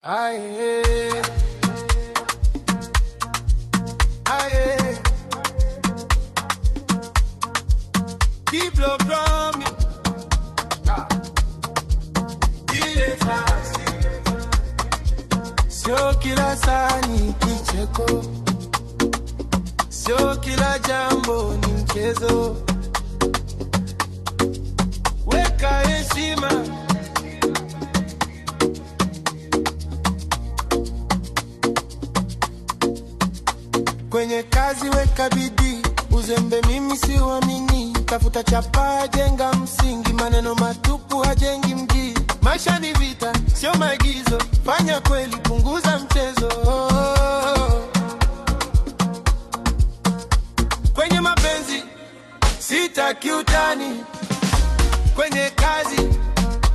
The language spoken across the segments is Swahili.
Aye, aye. Keep love from me. Ile fasi. Sio kila sani kicheko. Sio kila jambo ni mchezo. Weka heshima. Kwenye kazi weka bidii, uzembe mimi siuamini. Tafuta chapa, jenga msingi, maneno matupu hajengi mji. Maisha ni vita, sio maigizo, fanya kweli, punguza mchezo. Kwenye mapenzi, sitaki utani. Kwenye kazi,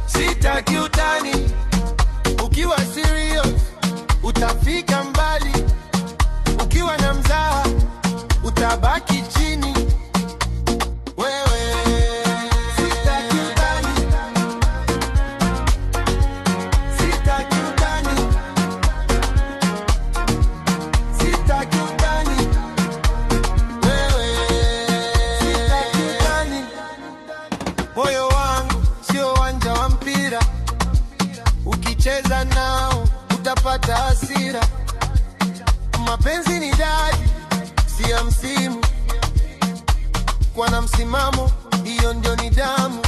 sitaki utani. Ukiwa serious, utafika mbali. Ukiwa na mzaha, utabaki chini. Wewe sitaki utani. Sitaki utani. Sitaki utani. Wewe sitaki utani. Moyo wangu sio uwanja wa mpira. Ukicheza nao utapata hasira. Mapenzi ni dadi, si ya msimu. Kwa na msimamo, hiyo ndio nidhamu.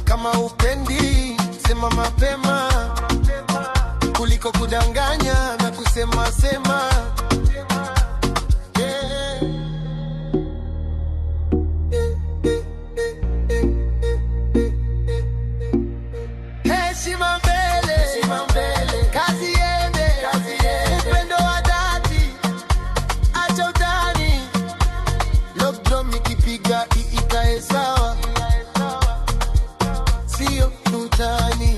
Kama upendi, sema mapema, kuliko kudanganya na kusema sema. Heshima mbele, kazi iende. Upendo wa dhati, acha utani. Lockdown ikipiga ikae sawa, sio utani.